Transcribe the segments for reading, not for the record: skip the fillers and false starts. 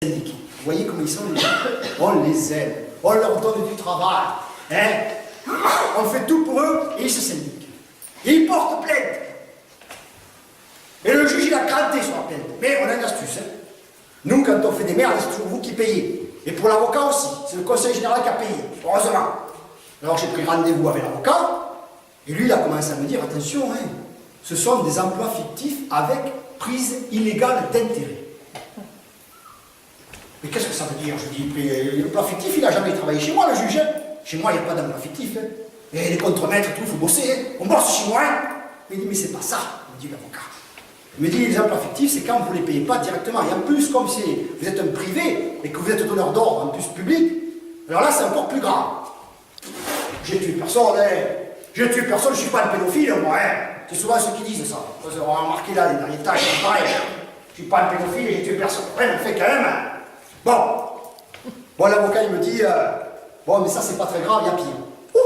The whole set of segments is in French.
syndiqués. Vous voyez comment ils sont les gens. On les aime, on leur donne du travail, hein. On fait tout pour eux et ils se syndiquent. Et ils portent plainte. Et le juge il a cranté sur la plainte. Mais on a une astuce. Hein. Nous, quand on fait des merdes, c'est toujours vous qui payez. Et pour l'avocat aussi, c'est le conseil général qui a payé, heureusement. Alors j'ai pris rendez-vous avec l'avocat, et lui il a commencé à me dire, attention, hein, ce sont des emplois fictifs avec prise illégale d'intérêt. Mais qu'est-ce que ça veut dire? Je dis, l'emploi fictif, il n'a jamais travaillé chez moi, le juge. Hein. Chez moi, il n'y a pas d'emploi fictif. Hein. Et les contremaîtres, tout, il faut bosser. Hein. On bosse chez moi. Hein. Il dit, mais c'est pas ça, me dit l'avocat. Il me dit, les emplois fictifs, c'est quand vous ne les payez pas directement. Et en plus, comme vous êtes un privé, et que vous êtes donneur d'ordre, en plus public, alors là, c'est encore plus grave. J'ai tué personne, hein. J'ai tué personne, je ne suis pas un pédophile, moi, hein. C'est souvent ceux qui disent ça. Vous avez remarqué là, les derniers tâches, c'est pareil. Je ne suis pas un pédophile et j'ai tué personne. Ouais, mais fait quand même. Hein. Bon, l'avocat, il me dit, bon, mais ça, c'est pas très grave, il y a pire. Ouf,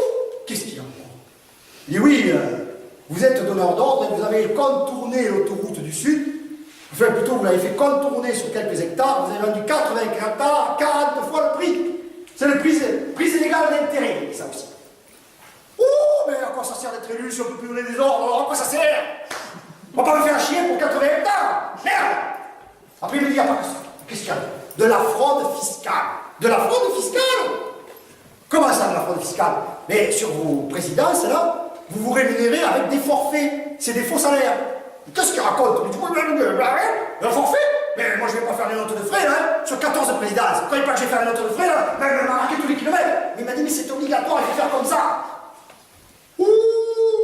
qu'est-ce qu'il y a? Il dit, oui, vous êtes donneur d'ordre et vous avez contourné l'autoroute du Sud. Enfin, plutôt, vous l'avez fait contourner sur quelques hectares. Vous avez vendu 80 hectares, 40 fois le prix. C'est le prise illégale d'intérêt, ça aussi. Oh, mais à quoi ça sert d'être élu si on ne peut plus donner des ordres? Alors à quoi ça sert? On va pas me faire chier pour 80 hectares. Merde! Après, il me dit, il n'y a pas que ça. Qu'est-ce qu'il y a? De la fraude fiscale. De la fraude fiscale? Comment ça, de la fraude fiscale? Mais sur vos présidences, là, vous vous rémunérez avec des forfaits. C'est des faux salaires. Qu'est-ce qu'il raconte? Un forfait? Mais moi, je ne vais pas faire les notes de frais, là, sur 14 présidences. Quand il pas que je vais faire les notes de frais, là, il m'a marqué tous les kilomètres. Mais il m'a dit, mais c'est obligatoire, il faut faire comme ça. Ouh,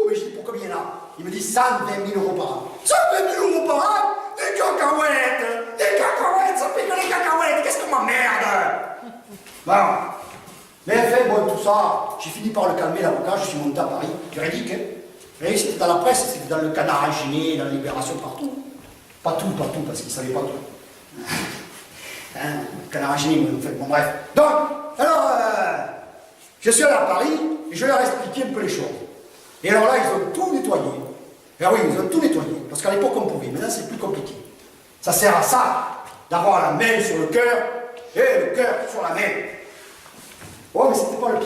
mais je dis, pour combien là? Il me dit 120 000 € par an. 120 000 € par an? Des cacahuètes! Des cacahuètes! Ça fait que les cacahuètes! Qu'est-ce qu'on m'emmerde? Bon. Mais enfin, bon, tout ça, j'ai fini par le calmer, l'avocat, je suis monté à Paris, juridique, hein. Et c'était dans la presse, c'était dans le Canard enchaîné, dans la Libération, partout. Pas tout, parce qu'ils ne savaient pas tout. Hein, le Canard enchaîné, en fait, bon bref. Donc, alors, je suis allé à Paris, et je leur ai expliqué un peu les choses. Et alors là, ils ont tout nettoyé. Et oui, ils ont tout nettoyé, parce qu'à l'époque, on pouvait, maintenant c'est plus compliqué. Ça sert à ça, d'avoir la main sur le cœur, et le cœur sur la main. Oh, mais c'était pas le